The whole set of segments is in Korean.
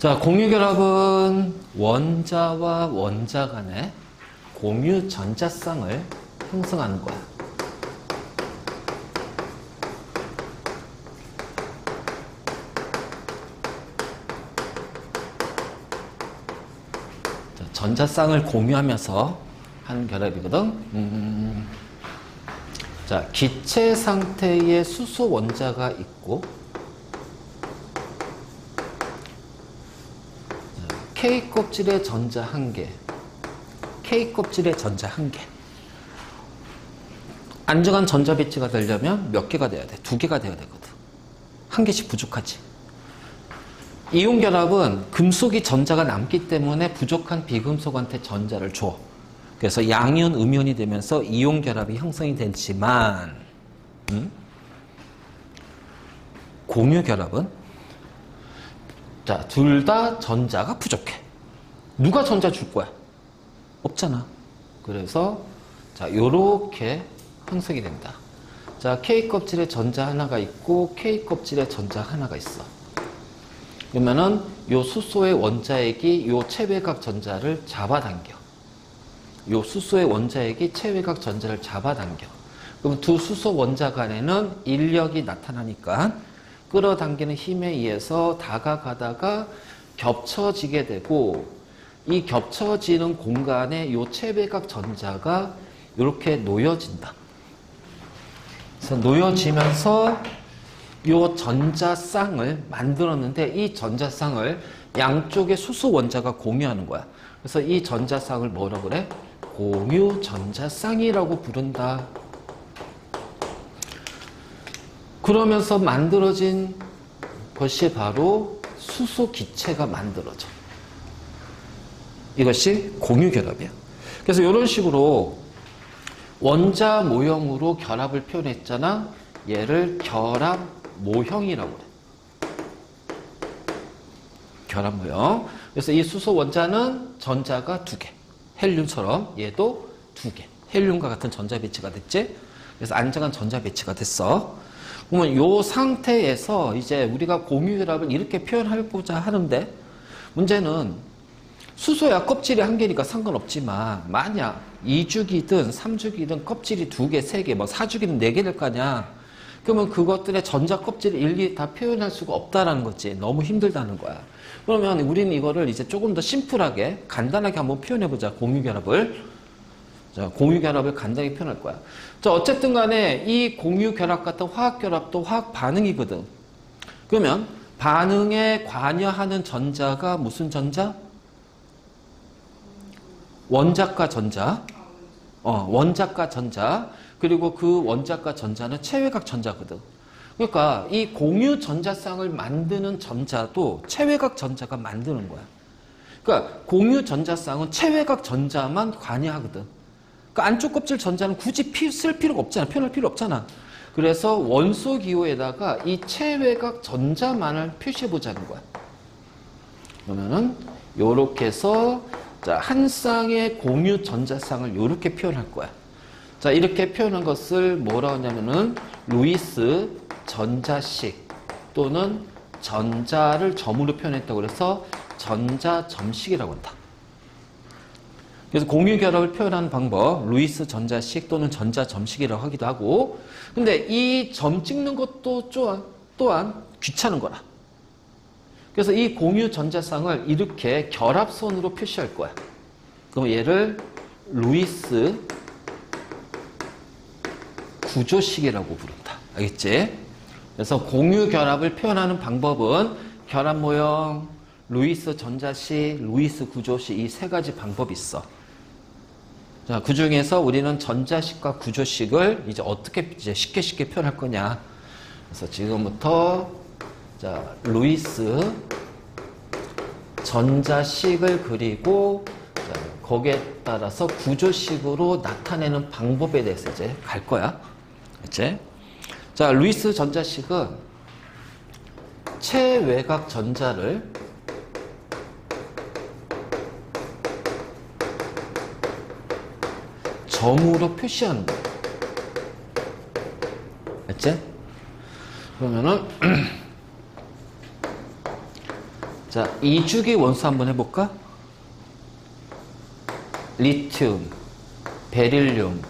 자, 공유결합은 원자와 원자 간의 공유 전자쌍을 형성하는 거야. 자, 전자쌍을 공유하면서 하는 결합이거든. 자, 기체 상태의 수소 원자가 있고 K 껍질의 전자 1개, K 껍질의 전자 1개. 안정한 전자 배치가 되려면 몇 개가 돼야 돼? 2개가 돼야 되거든. 1개씩 부족하지. 이온 결합은 금속이 전자가 남기 때문에 부족한 비금속한테 전자를 줘. 그래서 양이온, 음이온이 되면서 이온 결합이 형성이 되지만, 공유 결합은 자, 둘 다 전자가 부족해. 누가 전자 줄 거야? 없잖아. 그래서 자, 요렇게 형성이 된다. 자, K 껍질에 전자 하나가 있고 K 껍질에 전자 하나가 있어. 그러면은 요 수소의 원자핵이 요 체외각 전자를 잡아당겨. 요 수소의 원자핵이 체외각 전자를 잡아당겨. 그럼 두 수소 원자 간에는 인력이 나타나니까 끌어당기는 힘에 의해서 다가가다가 겹쳐지게 되고, 이 겹쳐지는 공간에 요 체외각 전자가 이렇게 놓여진다. 그래서 놓여지면서 요 전자쌍을 만들었는데, 이 전자쌍을 양쪽의 수소 원자가 공유하는 거야. 그래서 이 전자쌍을 뭐라고 그래? 공유 전자쌍이라고 부른다. 그러면서 만들어진 것이 바로 수소 기체가 만들어져. 이것이 공유 결합이야. 그래서 이런 식으로 원자 모형으로 결합을 표현했잖아. 얘를 결합 모형이라고 그래. 결합 모형. 그래서 이 수소 원자는 전자가 2개. 헬륨처럼 얘도 2개. 헬륨과 같은 전자 배치가 됐지. 그래서 안정한 전자 배치가 됐어. 그러면 이 상태에서 이제 우리가 공유결합을 이렇게 표현하고자 하는데, 문제는 수소야 껍질이 1개니까 상관없지만 만약 2주기든 3주기든 껍질이 2개, 3개, 뭐 4주기든 4개 될 거 아니야. 그러면 그것들의 전자 껍질을 일일이 다 표현할 수가 없다라는 거지. 너무 힘들다는 거야. 그러면 우리는 이거를 이제 조금 더 심플하게 간단하게 한번 표현해보자. 공유결합을. 자, 공유결합을 간단히 표현할 거야. 자, 어쨌든 간에 이 공유결합 같은 화학결합도 화학 반응이거든. 그러면 반응에 관여하는 전자가 무슨 전자? 원자과 전자. 원자과 전자. 그리고 그 원자과 전자는 체외각 전자거든. 그러니까 이 공유 전자쌍을 만드는 전자도 체외각 전자가 만드는 거야. 그러니까 공유 전자쌍은 체외각 전자만 관여하거든. 그러니까 안쪽 껍질 전자는 굳이 쓸 필요가 없잖아. 표현할 필요 없잖아. 그래서 원소 기호에다가 이 체외각 전자만을 표시해 보자는 거야. 그러면은 요렇게 해서 자, 한 쌍의 공유 전자쌍을 요렇게 표현할 거야. 자, 이렇게 표현한 것을 뭐라고 하냐면은 루이스 전자식 또는 전자를 점으로 표현했다고 그래서 전자점식이라고 한다. 그래서 공유결합을 표현하는 방법, 루이스 전자식 또는 전자점식이라고 하기도 하고, 근데 이 점 찍는 것도 또한 귀찮은 거라. 그래서 이 공유 전자쌍을 이렇게 결합선으로 표시할 거야. 그럼 얘를 루이스 구조식이라고 부른다. 알겠지? 그래서 공유결합을 표현하는 방법은 결합 모형, 루이스 전자식, 루이스 구조식 이 3가지 방법이 있어. 자, 그 중에서 우리는 전자식과 구조식을 이제 어떻게 이제 쉽게 표현할 거냐. 그래서 지금부터 자, 루이스 전자식을 그리고 자, 거기에 따라서 구조식으로 나타내는 방법에 대해서 이제 갈 거야. 그치? 자, 루이스 전자식은 체외각 전자를 점으로 표시하는 거예요. 알지? 그러면은 자, 2주기 원소 한번 해볼까? 리튬, 베릴륨,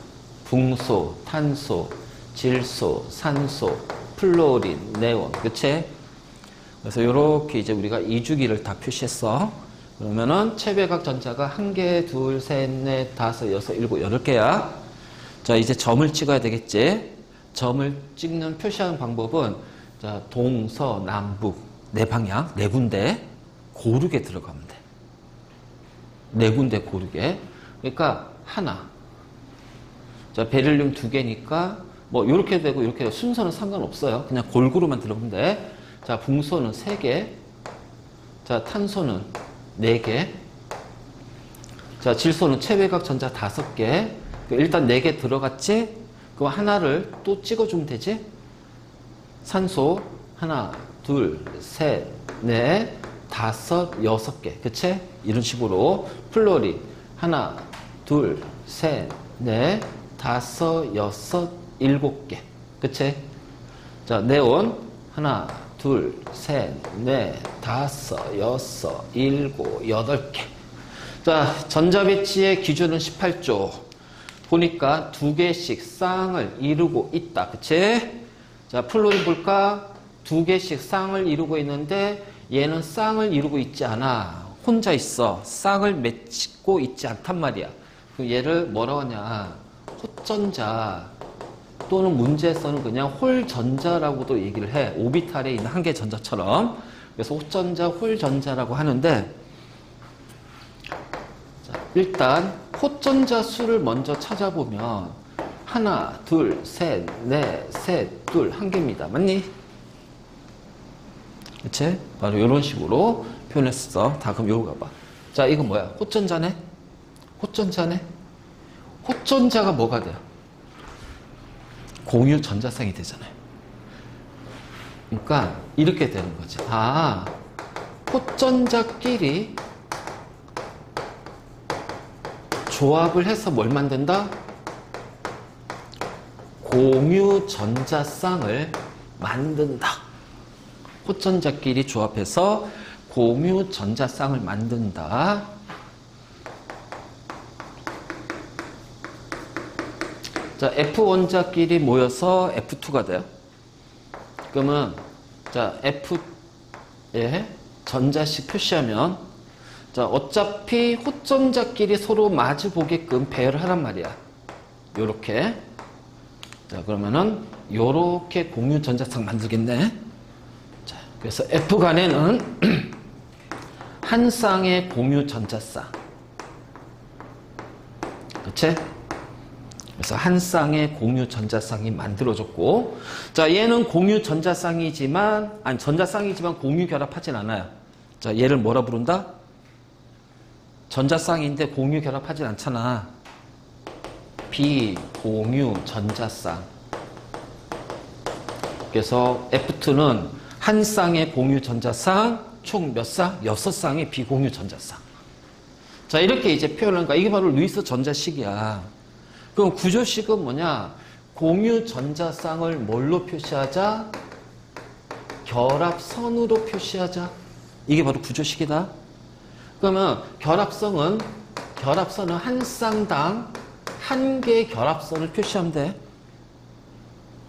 붕소, 탄소, 질소, 산소, 플로린, 네온. 그치? 그래서 이렇게 이제 우리가 2주기를 다 표시했어. 그러면은 체외각 전자가 1개, 2, 3, 4, 5, 6, 7, 8개야. 자, 이제 점을 찍어야 되겠지? 점을 찍는 표시하는 방법은 자, 동서남북 네 방향, 네 군데 고르게 들어가면 돼. 네 군데 고르게. 그러니까 하나. 자, 베릴륨 2개니까 뭐 이렇게 되고 이렇게 되고 순서는 상관없어요. 그냥 골고루만 들어가면 돼. 자, 붕소는 3개. 자, 탄소는 4개. 자, 질소는 체외각 전자 5개. 일단 4개 들어갔지? 그럼 하나를 또 찍어주면 되지? 산소 하나, 둘, 셋, 넷, 5, 6개. 그치? 이런 식으로. 플로린 하나, 둘, 셋, 넷, 5, 6, 7개. 그치? 자, 네온 하나, 둘, 셋, 넷, 5, 6, 7, 8개. 자, 전자배치의 기준은 18조. 보니까 2개씩 쌍을 이루고 있다. 그치? 자, 플로린 볼까? 2개씩 쌍을 이루고 있는데 얘는 쌍을 이루고 있지 않아. 혼자 있어. 쌍을 맺고 있지 않단 말이야. 그럼 얘를 뭐라고 하냐? 홀전자 또는 문제에서는 그냥 홀전자라고도 얘기를 해. 오비탈에 있는 한 개 전자처럼. 그래서 홀전자, 홀전자라고 하는데 자, 일단 홀전자 수를 먼저 찾아보면 하나, 둘, 셋, 넷, 셋, 둘, 한 개입니다. 맞니? 그치? 바로 이런 식으로 표현했어. 다 그럼 요거 가봐. 자, 이거 뭐야? 홀전자네? 홀전자네? 홀전자가 뭐가 돼요? 공유 전자쌍이 되잖아요. 그러니까 이렇게 되는 거지. 아, 홀전자끼리 조합을 해서 뭘 만든다? 공유 전자쌍을 만든다. 홀전자끼리 조합해서 공유 전자쌍을 만든다. 자, F1자끼리 모여서 F2가 돼요. 그러면 자, F에 전자씩 표시하면 자, 어차피 홀전자끼리 서로 마주 보게끔 배열을 하란 말이야. 요렇게. 자, 그러면은 요렇게 공유 전자쌍 만들겠네. 자, 그래서 F 간에는 한 쌍의 공유 전자쌍. 그치? 그래서 한 쌍의 공유 전자쌍이 만들어졌고, 자, 얘는 공유 전자쌍이지만, 아니, 전자쌍이지만 공유 결합하진 않아요. 자, 얘를 뭐라 부른다? 전자쌍인데 공유 결합하진 않잖아. 비공유 전자쌍. 그래서 F2는 한 쌍의 공유 전자쌍, 총 몇 쌍? 6쌍의 비공유 전자쌍. 자, 이렇게 이제 표현한 거야. 이게 바로 루이스 전자식이야. 그럼 구조식은 뭐냐? 공유 전자쌍을 뭘로 표시하자? 결합선으로 표시하자. 이게 바로 구조식이다. 그러면 결합선은 한 쌍당 한 개의 결합선을 표시하면 돼.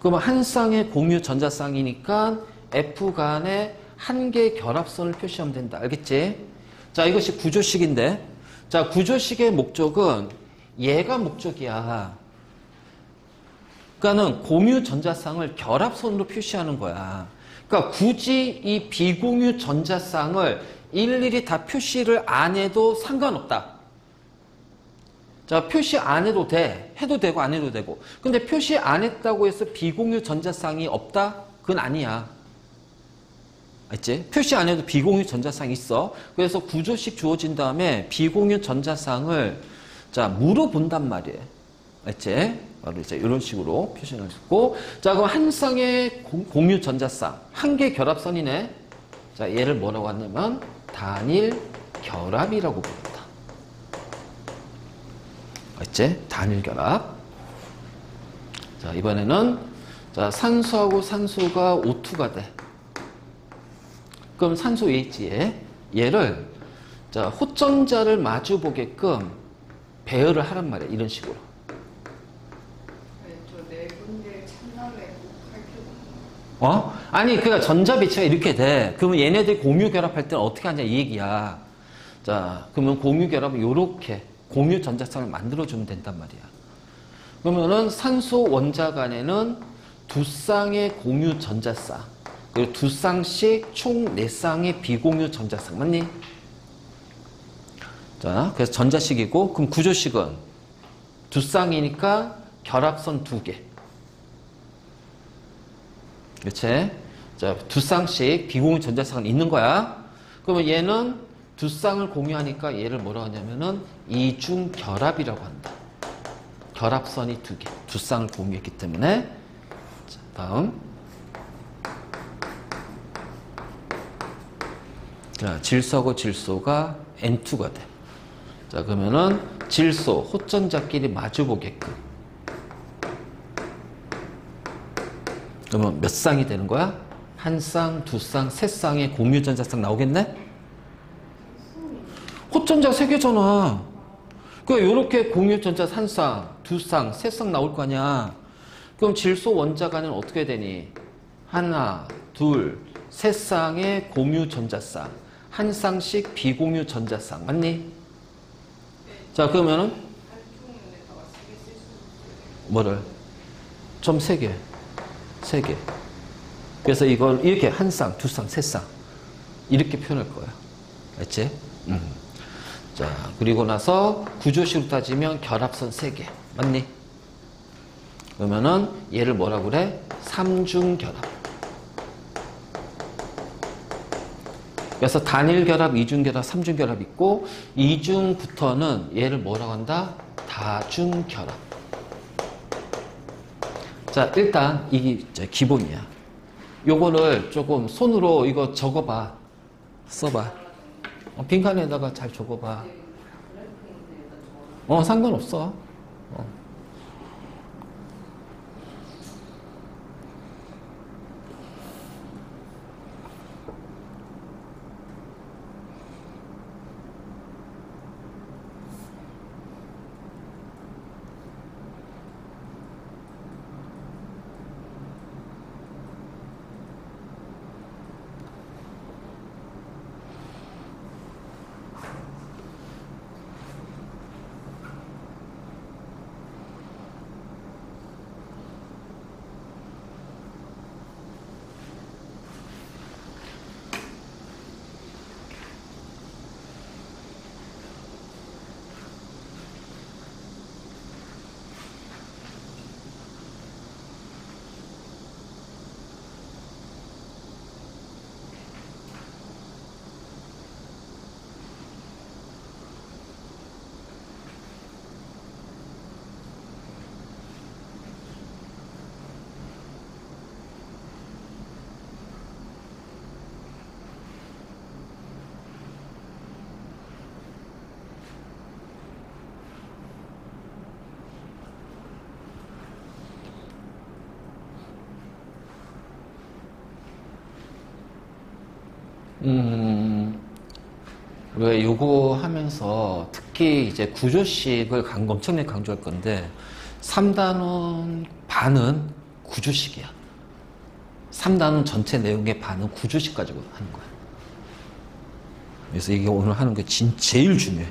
그러면 한 쌍의 공유 전자쌍이니까 F 간에 한 개의 결합선을 표시하면 된다. 알겠지? 자, 이것이 구조식인데, 자, 구조식의 목적은 얘가 목적이야. 그러니까는 공유 전자쌍을 결합선으로 표시하는 거야. 그러니까 굳이 이 비공유 전자쌍을 일일이 다 표시를 안 해도 상관없다. 자, 표시 안 해도 돼. 해도 되고 안 해도 되고. 근데 표시 안 했다고 해서 비공유 전자쌍이 없다? 그건 아니야. 알지? 표시 안 해도 비공유 전자쌍이 있어. 그래서 구조식 주어진 다음에 비공유 전자쌍을 자, 물어본단 말이에요. 알지? 바로 이제 이런 식으로 표시를 했고. 자, 그럼 한 쌍의 공유 전자쌍. 한 개 결합선이네. 자, 얘를 뭐라고 하냐면 단일 결합이라고 부른다. 알지? 단일 결합. 자, 이번에는 자, 산소하고 산소가 O2가 돼. 그럼 산소 H에 얘를 자, 호전자를 마주 보게끔 배열을 하란 말이야. 이런 식으로. 저네 군데 참나래 꼭 어? 아니, 그러니까 전자 배치가 이렇게 돼. 그러면 얘네들이 공유 결합할 때는 어떻게 하냐 이 얘기야. 자, 그러면 공유 결합은 요렇게 공유 전자쌍을 만들어주면 된단 말이야. 그러면은 산소 원자 간에는 두 쌍의 공유 전자쌍, 그리고 두 쌍씩 총 네 쌍의 비공유 전자쌍, 맞니? 자, 그래서 전자식이고, 그럼 구조식은 두 쌍이니까 결합선 두 개. 그렇지? 자, 두 쌍씩 비공유 전자쌍은 있는 거야. 그러면 얘는 두 쌍을 공유하니까 얘를 뭐라고 하냐면은 이중 결합이라고 한다. 결합선이 두 개, 두 쌍을 공유했기 때문에. 자, 다음. 자, 질소하고 질소가 N2가 돼. 자, 그러면은 질소, 호전자끼리 마주보게끔. 그러면 몇 쌍이 되는 거야? 한 쌍, 두 쌍, 세 쌍의 공유전자쌍 나오겠네? 호전자 세 개잖아. 그러니까 이렇게 공유전자 한 쌍, 두 쌍, 세 쌍 나올 거 아니야. 그럼 질소 원자 간은 어떻게 되니? 하나, 둘, 세 쌍의 공유전자쌍, 한 쌍씩 비공유 전자쌍, 맞니? 자, 그러면은 뭐를? 좀 세 개, 세 개. 그래서 이걸 이렇게 한 쌍, 두 쌍, 세 쌍 이렇게 표현할 거야. 알지? 자, 그리고 나서 구조식으로 따지면 결합선 세 개, 맞니? 그러면은 얘를 뭐라 그래? 삼중 결합. 그래서 단일 결합, 이중 결합, 삼중 결합 있고, 이중부터는 얘를 뭐라고 한다? 다중 결합. 자, 일단 이게 이제 기본이야. 요거를 조금 손으로 이거 적어봐. 써봐. 빈칸에다가 잘 적어봐. 상관없어. 우리가 요거 하면서 특히 이제 구조식을 엄청나게 강조할 건데 3단원 반은 구조식이야. 3단원 전체 내용의 반은 구조식 가지고 하는 거야. 그래서 이게 오늘 하는 게 제일 중요해.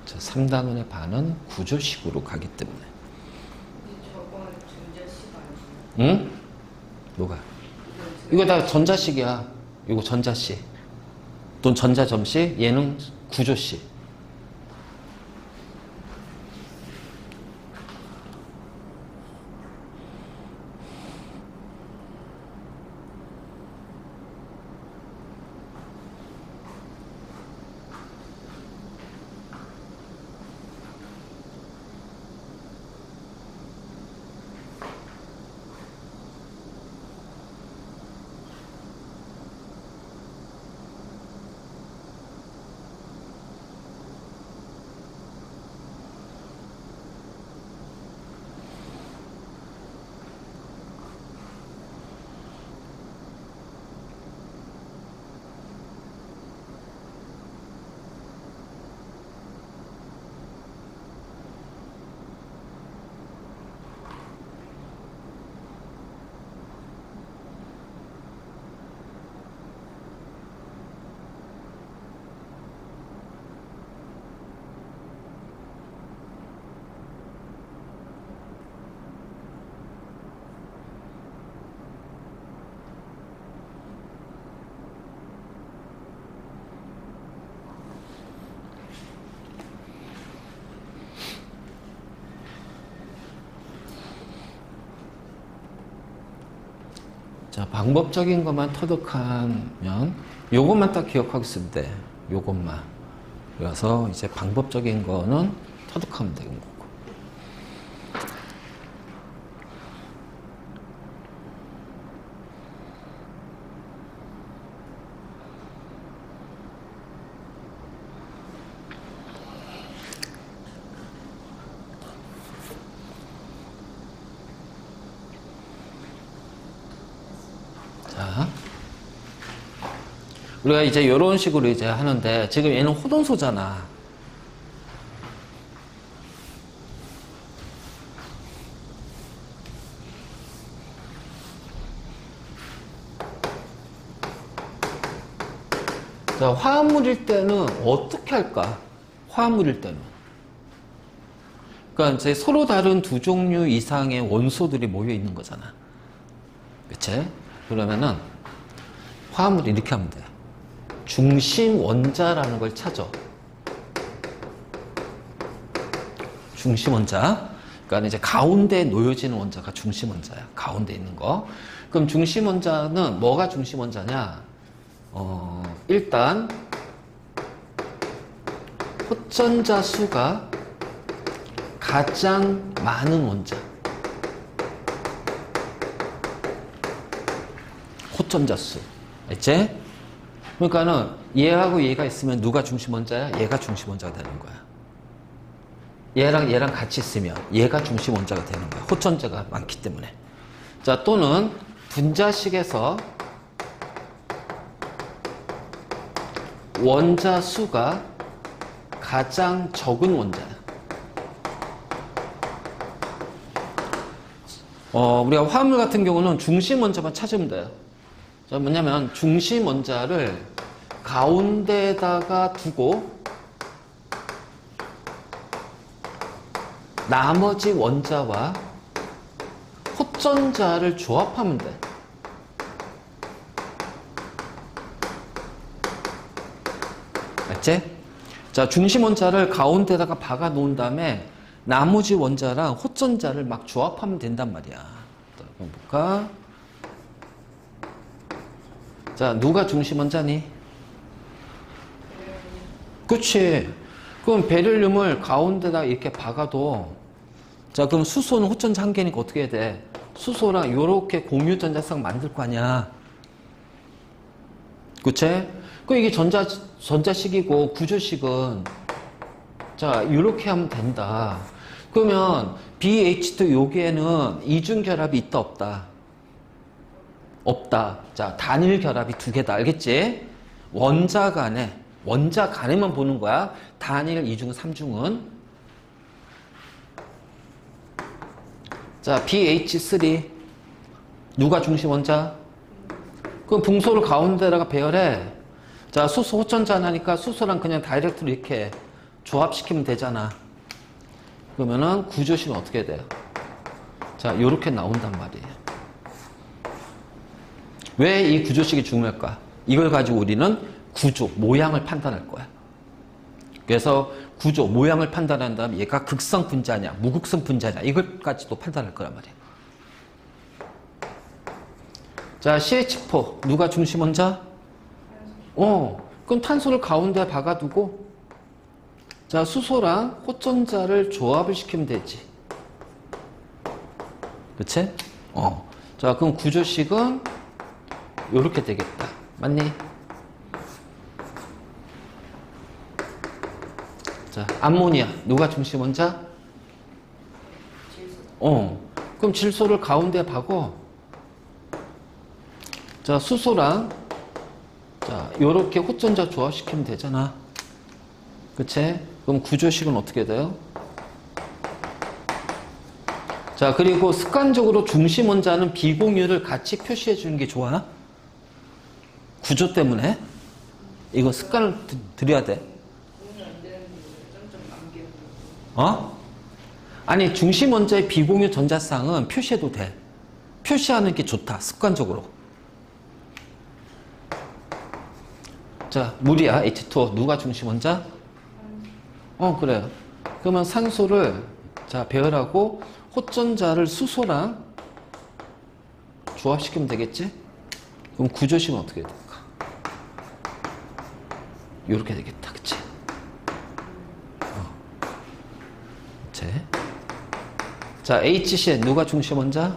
자, 3단원의 반은 구조식으로 가기 때문에. 저건 전자식 아니에요? 응? 뭐가? 이거 다 전자식이야. 이거 전자식. 또 전자점식, 얘는 구조식. 자, 방법적인 것만 터득하면 요것만 딱 기억하고 있으면 돼. 요것만. 그래서 이제 방법적인 거는 터득하면 되는 거고. 자, 우리가 이제 이런 식으로 이제 하는데 지금 얘는 호동소잖아. 자, 화합물일 때는 어떻게 할까? 화합물일 때는. 그러니까 이제 서로 다른 두 종류 이상의 원소들이 모여 있는 거잖아. 그치? 그러면은 화합물이 이렇게 하면 돼. 중심 원자라는 걸 찾아. 중심 원자. 그러니까 이제 가운데에 놓여지는 원자가 중심 원자야. 가운데 있는 거. 그럼 중심 원자는 뭐가 중심 원자냐? 일단 호전자 수가 가장 많은 원자. 호전자 수. 알지? 그러니까는 얘하고 얘가 있으면 누가 중심 원자야? 얘가 중심 원자가 되는 거야. 얘랑 같이 있으면 얘가 중심 원자가 되는 거야. 호전자가 많기 때문에. 자, 또는 분자식에서 원자 수가 가장 적은 원자야. 우리가 화합물 같은 경우는 중심 원자만 찾으면 돼요. 자, 뭐냐면 중심 원자를 가운데에다가 두고 나머지 원자와 호전자를 조합하면 돼. 알지? 자, 중심 원자를 가운데다가 박아 놓은 다음에 나머지 원자랑 호전자를 막 조합하면 된단 말이야. 한번 볼까? 자, 누가 중심 원자니? 그치? 그럼 베릴륨을 가운데다 이렇게 박아도, 자, 그럼 수소는 호전자 한 개니까 어떻게 해야 돼? 수소랑 요렇게 공유 전자쌍 만들 거 아니야. 그치? 그럼 이게 전자식이고 구조식은, 자, 이렇게 하면 된다. 그러면 BH2 여기에는 이중결합이 있다, 없다? 없다. 자, 단일 결합이 두 개다. 알겠지? 원자 간에만 보는 거야. 단일, 이중, 삼중은. 자, BH3. 누가 중심 원자? 그럼 붕소를 가운데다가 배열해. 자, 수소 호전자 하나니까 수소랑 그냥 다이렉트로 이렇게 조합시키면 되잖아. 그러면은 구조식은 어떻게 돼요? 자, 요렇게 나온단 말이에요. 왜 이 구조식이 중요할까? 이걸 가지고 우리는 구조, 모양을 판단할 거야. 그래서 구조, 모양을 판단한 다음에 얘가 극성 분자냐, 무극성 분자냐, 이걸까지도 판단할 거란 말이야. 자, CH4. 누가 중심 원자? 그럼 탄소를 가운데 박아두고, 자, 수소랑 호전자를 조합을 시키면 되지. 그치? 자, 그럼 구조식은 요렇게 되겠다. 맞니? 자, 암모니아. 누가 중심 원자? 그럼 질소를 가운데 박어. 자, 수소랑, 자, 요렇게 호전자 조합시키면 되잖아. 그치? 그럼 구조식은 어떻게 돼요? 자, 그리고 습관적으로 중심 원자는 비공유를 같이 표시해 주는 게 좋아. 구조 때문에. 이거 습관을 들여야 돼. 아니, 중심 원자의 비공유 전자쌍은 표시해도 돼. 표시하는 게 좋다. 습관적으로. 자, 물이야. H2O. 누가 중심 원자? 그래요. 그러면 산소를, 자, 배열하고 호전자를 수소랑 조합시키면 되겠지? 그럼 구조식은 어떻게 될까? 이렇게 되겠다. 그치? 자, HCN 누가 중심 원자?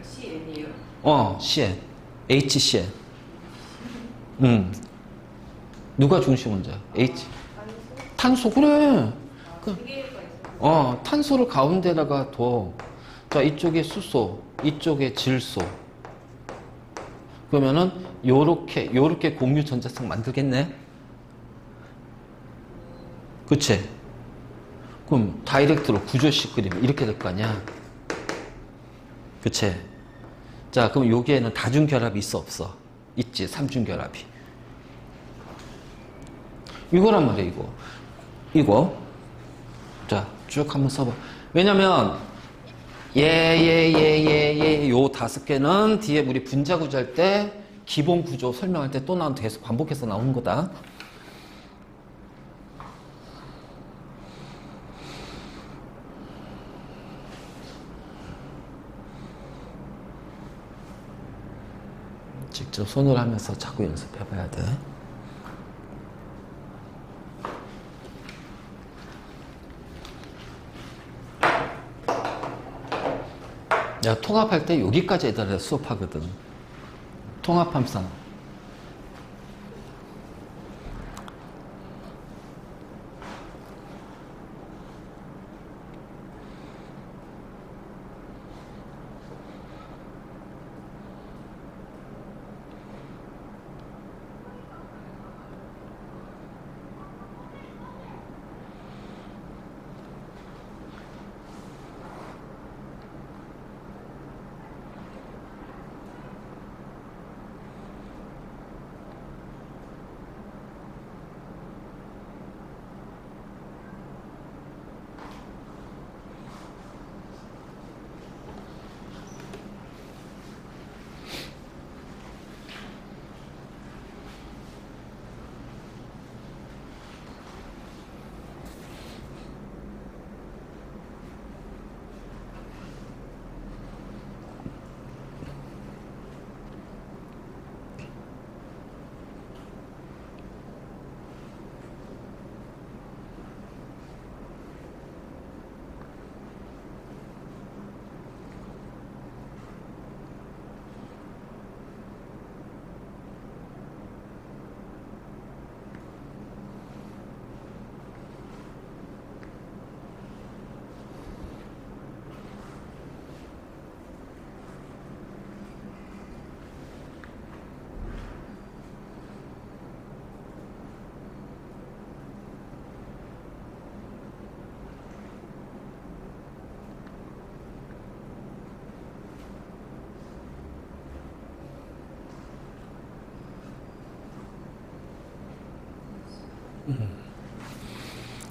CN이에요? CN. HCN. 누가 중심 원자? 탄소, 그래. 두 개가 있어요. 탄소를 가운데다가 둬. 자, 이쪽에 수소, 이쪽에 질소. 그러면은, 요렇게 공유 전자쌍 만들겠네? 그치? 그럼, 다이렉트로 구조식 그리면 이렇게 될 거 아니야? 그치? 자, 그럼 여기에는 다중결합이 있어, 없어? 있지, 삼중결합이. 이거란 말이야, 이거. 자, 쭉 한번 써봐. 왜냐면, 요 5개는 뒤에 우리 분자 구조 할 때, 기본 구조 설명할 때 또 계속 반복해서 나오는 거다. 직접 손으로 하면서 자꾸 연습해봐야 돼. 내가 통합할 때 여기까지 애들한테 수업하거든. 통합함상.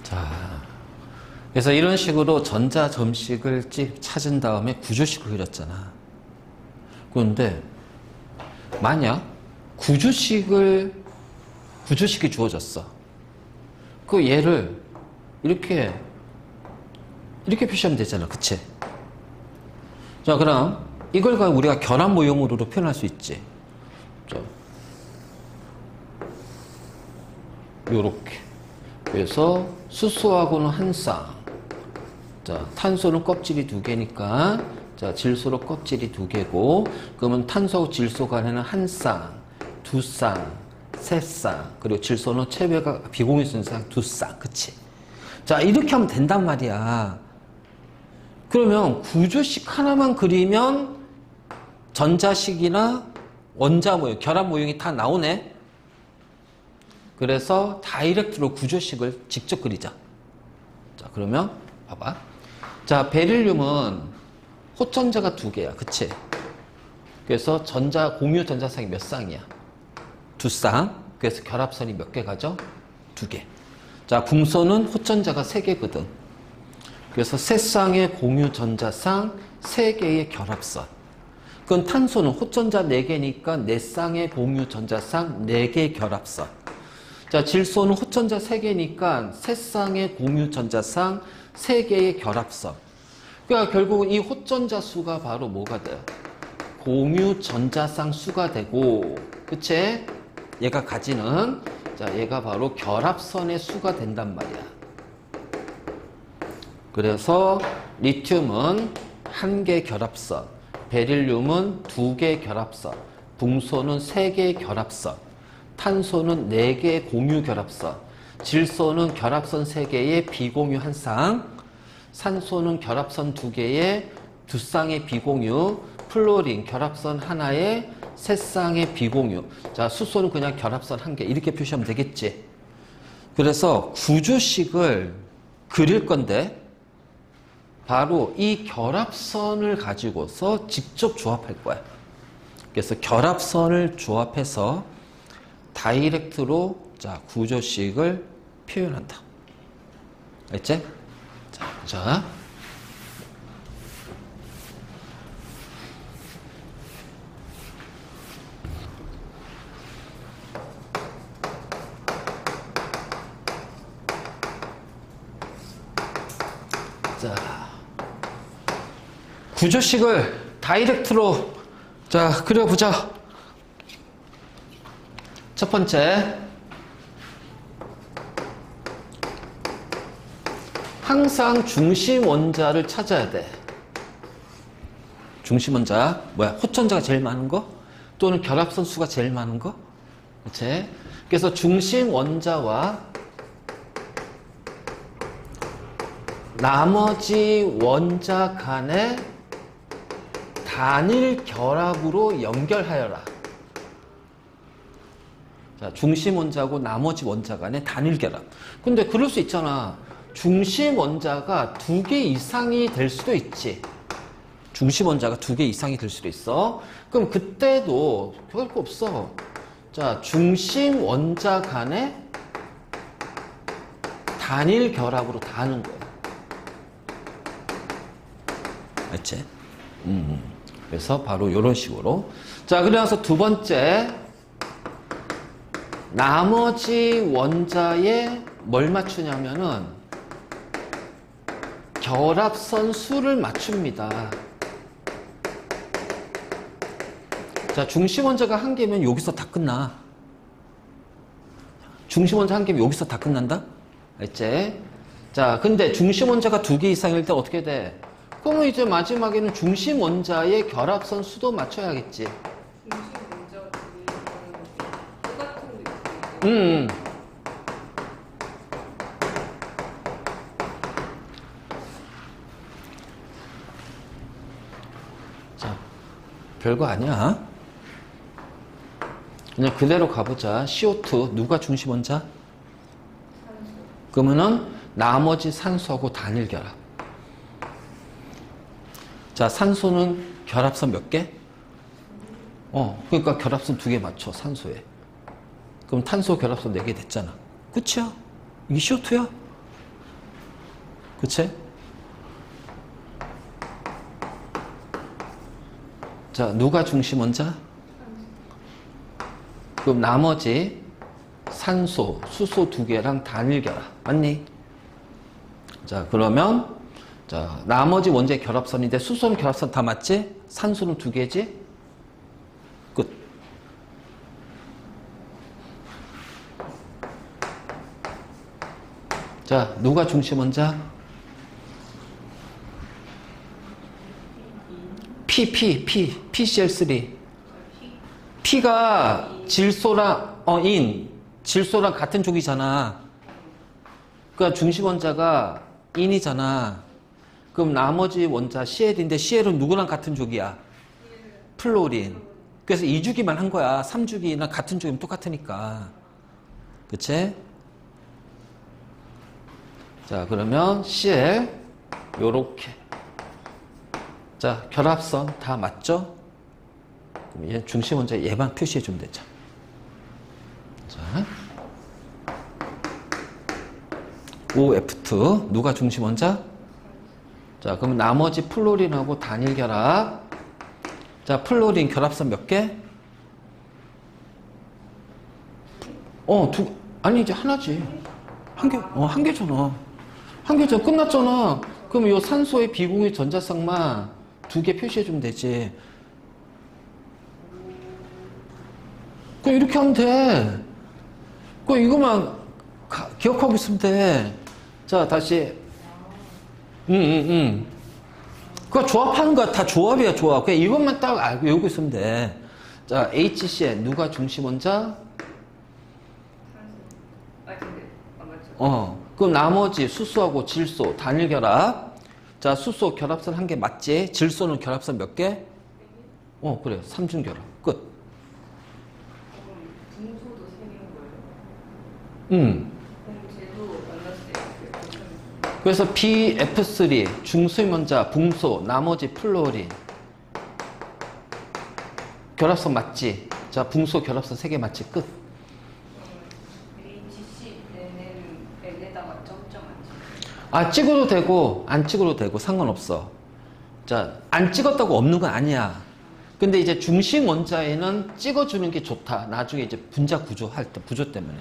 자, 그래서 이런 식으로 전자 점식을 찾은 다음에 구조식을 그렸잖아. 그런데 만약 구조식이 주어졌어. 그 얘를 이렇게 표시하면 되잖아. 그치? 자, 그럼 이걸 우리가 결합 모형으로도 표현할 수 있지. 자, 요렇게. 그래서 수소하고는 한 쌍. 자, 탄소는 껍질이 2개니까, 자, 질소로 껍질이 2개고, 그러면 탄소하고 질소 간에는 한 쌍, 2쌍, 3쌍, 그리고 질소는 체외가 비공유선 쌍 2쌍. 그치? 자, 이렇게 하면 된단 말이야. 그러면 구조식 하나만 그리면 전자식이나 원자 모형, 결합 모형이 다 나오네? 그래서 다이렉트로 구조식을 직접 그리자. 자, 그러면 봐봐. 자, 베릴륨은 호전자가 2개야. 그치? 그래서 공유 전자쌍이 몇 쌍이야? 2쌍. 그래서 결합선이 몇 개 가죠? 2개. 자, 궁소는 호전자가 3개거든. 그래서 3쌍의 공유 전자쌍, 3개의 결합선. 그건 탄소는 호전자 4개니까 4쌍의 공유 전자쌍, 4개의 결합선. 자, 질소는 호전자 3개니까 3쌍의 공유 전자쌍, 3개의 결합선. 그러니까 결국은 이 호전자 수가 바로 뭐가 돼요? 공유 전자쌍 수가 되고, 그치? 얘가 가지는, 자, 얘가 바로 결합선의 수가 된단 말이야. 그래서 리튬은 1개 결합선, 베릴륨은 2개 결합선, 붕소는 3개 결합선, 탄소는 4개 공유 결합선, 질소는 결합선 3개의 비공유 1쌍, 산소는 결합선 2개의 2쌍의 비공유, 플로린 결합선 하나의 3쌍의 비공유. 자, 수소는 그냥 결합선 1개 이렇게 표시하면 되겠지. 그래서 구조식을 그릴 건데 바로 이 결합선을 가지고서 직접 조합할 거야. 그래서 결합선을 조합해서 다이렉트로 자, 구조식을 표현한다. 알겠지? 자, 보자. 자, 구조식을 다이렉트로 자, 그려보자. 첫 번째, 항상 중심 원자를 찾아야 돼. 중심 원자, 뭐야? 호전자가 제일 많은 거? 또는 결합선 수가 제일 많은 거? 그치? 그래서 중심 원자와 나머지 원자 간의 단일 결합으로 연결하여라. 자, 중심 원자고 나머지 원자 간의 단일 결합. 근데 그럴 수 있잖아. 중심 원자가 2개 이상이 될 수도 있지. 중심 원자가 2개 이상이 될 수도 있어. 그럼 그때도 별거 없어. 자, 중심 원자 간의 단일 결합으로 다 하는 거야. 알지? 그래서 바로 이런 식으로. 자, 그래서 두 번째, 나머지 원자에 뭘 맞추냐면은 결합선 수를 맞춥니다. 자, 중심 원자가 1개면 여기서 다 끝나. 중심 원자 1개면 여기서 다 끝난다? 알지? 자, 근데 중심 원자가 2개 이상일 때 어떻게 돼? 그러면 이제 마지막에는 중심 원자의 결합선 수도 맞춰야겠지. 중심 원자가 똑같은 게 있고. 자, 별거 아니야. 그냥 그대로 가보자. CO2 누가 중심 원자? 그러면은 나머지 산소하고 단일 결합. 자, 산소는 결합선 몇 개? 그러니까 결합선 2개 맞춰, 산소에. 그럼 탄소 결합선 4개 됐잖아. 끝이야. 이게 CO2야. 그치? 자, 누가 중심 원자? 그럼 나머지 산소, 수소 2개랑 단일 결합. 맞니? 자, 그러면 자, 나머지 원자의 결합선인데 수소는 결합선 다 맞지? 산소는 2개지? 끝. 자, 누가 중심 원자? PCl3. P가 질소랑, 질소랑 같은 족이잖아. 그러니까 중심 원자가 인이잖아. 그럼 나머지 원자 CL인데 CL은 누구랑 같은 족이야? 플로린. 그래서 2주기만 한 거야. 3주기나 같은 족이면 똑같으니까. 그치? 자, 그러면 CL 요렇게. 자, 결합선 다 맞죠? 그럼 얘 중심 원자 얘만 표시해 주면 되죠. 자, OF2 누가 중심 원자? 자, 그럼 나머지 플로린하고 단일 결합. 자, 플로린 결합선 몇 개? 아니, 이제 하나지. 한 개잖아. 한 개잖아. 끝났잖아. 그럼 요 산소의 비공유 전자쌍만 2개 표시해주면 되지. 그럼 이렇게 하면 돼. 그럼 이거만 기억하고 있으면 돼. 자, 다시. 그거 조합하는 거야. 다 조합이야, 조합. 그냥 이것만 딱 알고 외우고 있으면 돼. 자, HCl. 누가 중심 원자? 근데 맞죠? 그럼 나머지 수소하고 질소, 단일 결합. 자, 수소 결합선 1개 맞지? 질소는 결합선 몇 개? 그래. 3중 결합. 끝. 그럼 붕소도 3개인 거예요? 응. 그럼 쟤도 만났을 때 그래서 BF3, 중수임원자, 붕소, 나머지 플로린. 결합선 맞지? 자, 붕소 결합선 3개 맞지? 끝. HC 얘는 N에다가 점점 안 찍어요. 찍어도 되고, 안 찍어도 되고, 상관없어. 자, 안 찍었다고 없는 건 아니야. 근데 이제 중심 원자에는 찍어주는 게 좋다. 나중에 이제 분자 구조 할 때, 구조 때문에.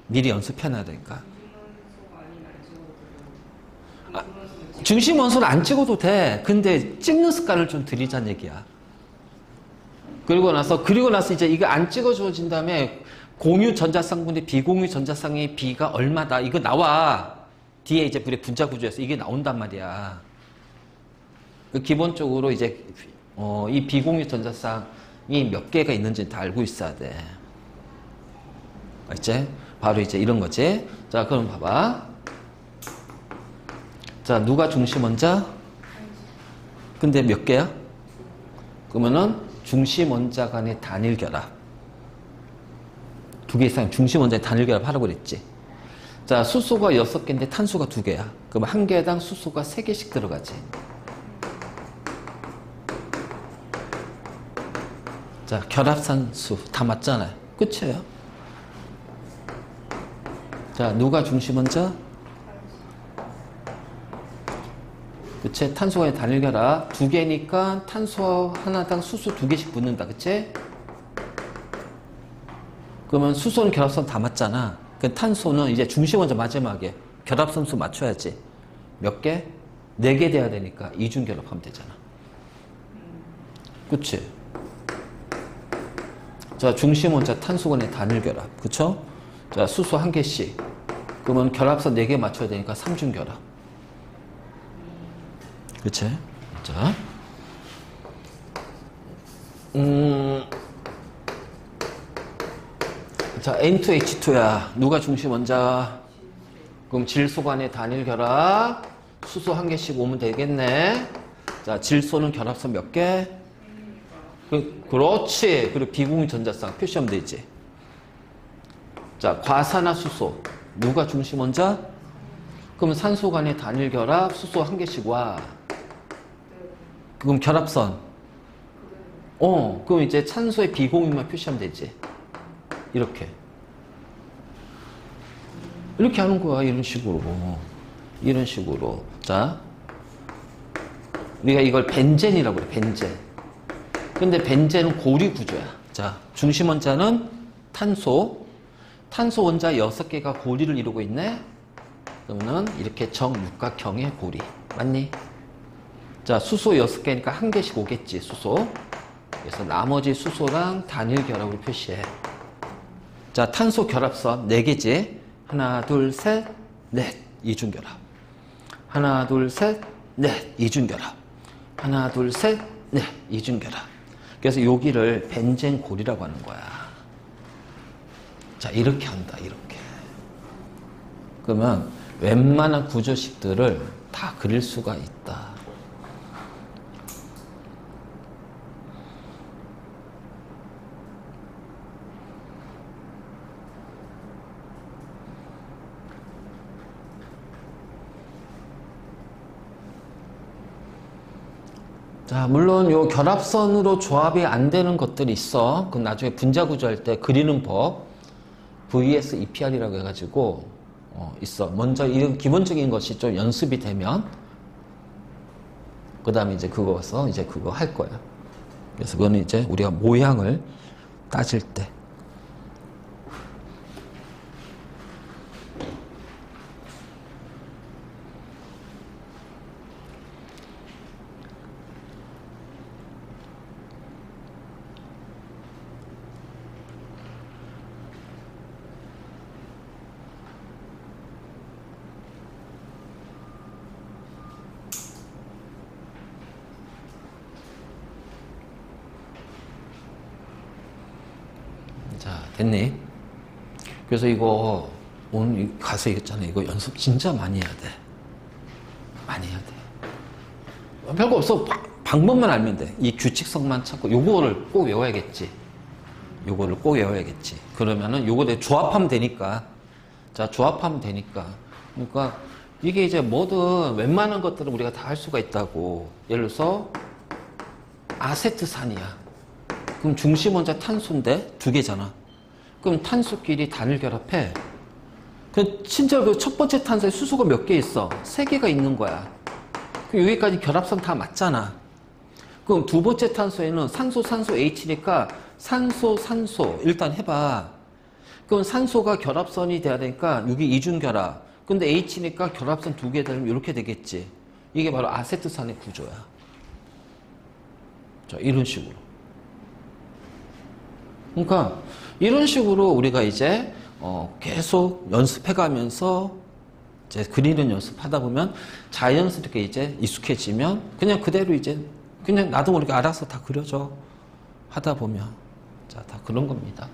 미리 연습해놔야 되니까. 중심원소가 아니면 안 찍어도 되고 중심 원소는 안 찍어도 돼. 근데 찍는 습관을 좀 들이자는 얘기야. 그리고 나서 이제 이거 안 찍어주어진 다음에 공유 전자쌍분의 비공유 전자쌍의 비가 얼마다. 이거 나와. 뒤에 이제 우리 분자 구조에서 이게 나온단 말이야. 기본적으로 이제, 이 비공유 전자쌍이 몇 개가 있는지 다 알고 있어야 돼. 알지? 바로 이제 이런 거지. 자, 그럼 봐봐. 자, 누가 중심 원자? 근데 몇 개야? 그러면은 중심 원자 간의 단일 결합. 2개 이상 중심 원자의 단일 결합 하라고 그랬지. 자, 수소가 6개인데 탄소가 2개야. 그럼 한 개당 수소가 3개씩 들어가지. 자, 결합산수 다 맞잖아요. 끝이에요. 자, 누가 중심 원자? 그치? 탄소가 단일 결합 2개니까 탄소 하나당 수소 2개씩 붙는다. 그치? 그러면 수소는 결합선 다 맞잖아. 그 탄소는 이제 중심 원자 마지막에 결합선수 맞춰야지. 몇 개? 4개 돼야 되니까 이중 결합하면 되잖아. 그치? 자, 중심 원자 탄소 간의 단일 결합. 그쵸? 자, 수소 1개씩. 그러면 결합선 4개 맞춰야 되니까 3중 결합. 그치? 자. 자, N2H2야. 누가 중심 원자? 그럼 질소 간의 단일 결합. 수소 1개씩 오면 되겠네. 자, 질소는 결합선 몇 개? 그렇지. 그리고 비공유 전자쌍 표시하면 되지. 자, 과산화수소. 누가 중심 원자? 그럼 산소 간의 단일 결합. 수소 1개씩 와. 그럼 결합선. 그럼 이제 산소의 비공유만 표시하면 되지. 이렇게. 이렇게 하는 거야. 이런 식으로. 이런 식으로. 자. 우리가 이걸 벤젠이라고 그래. 벤젠. 근데 벤젠은 고리 구조야. 자. 중심 원자는 탄소. 탄소 원자 6개가 고리를 이루고 있네. 그러면은 이렇게 정육각형의 고리. 맞니? 자, 수소 6개니까 1개씩 오겠지. 수소. 그래서 나머지 수소랑 단일 결합으로 표시해. 자, 탄소 결합선 4개지. 하나, 둘, 셋, 넷. 이중 결합. 하나, 둘, 셋, 넷. 이중 결합. 하나, 둘, 셋, 넷. 이중 결합. 그래서 여기를 벤젠 고리라고 하는 거야. 자, 이렇게 한다. 이렇게. 그러면 웬만한 구조식들을 다 그릴 수가 있다. 자, 물론 요 결합선으로 조합이 안 되는 것들이 있어. 그건 나중에 분자 구조할 때 그리는 법. VS EPR이라고 해가지고, 있어. 먼저 이런 기본적인 것이 좀 연습이 되면, 그 다음에 이제 그거서 이제 그거 할 거야. 그래서 그거는 이제 우리가 모양을 따질 때. 됐니? 그래서 이거 오늘 가서 얘기했잖아. 이거 연습 진짜 많이 해야 돼. 많이 해야 돼. 별거 없어. 방법만 알면 돼. 이 규칙성만 찾고 요거를 꼭 외워야겠지. 요거를 꼭 외워야겠지. 그러면은 요거를 조합하면 되니까. 자, 조합하면 되니까. 그러니까 이게 이제 뭐든 웬만한 것들은 우리가 다 할 수가 있다고. 예를 들어서 아세트산이야. 그럼 중심 원자 탄소인데 두 개잖아. 그럼 탄소끼리 단일 결합해. 그 진짜 그 첫 번째 탄소에 수소가 몇 개 있어? 세 개가 있는 거야. 그럼 여기까지 결합선 다 맞잖아. 그럼 두 번째 탄소에는 산소, 산소, H니까 산소, 산소 일단 해봐. 그럼 산소가 결합선이 돼야 되니까 여기 이중결합. 근데 H니까 결합선 두 개 되면 이렇게 되겠지. 이게 바로 아세트산의 구조야. 자, 이런 식으로. 그러니까 이런 식으로 우리가 이제 계속 연습해가면서 이제 그리는 연습하다 보면 자연스럽게 이제 익숙해지면 그냥 그대로 이제 그냥 나도 모르게 알아서 다 그려져 하다 보면 자, 다 그런 겁니다.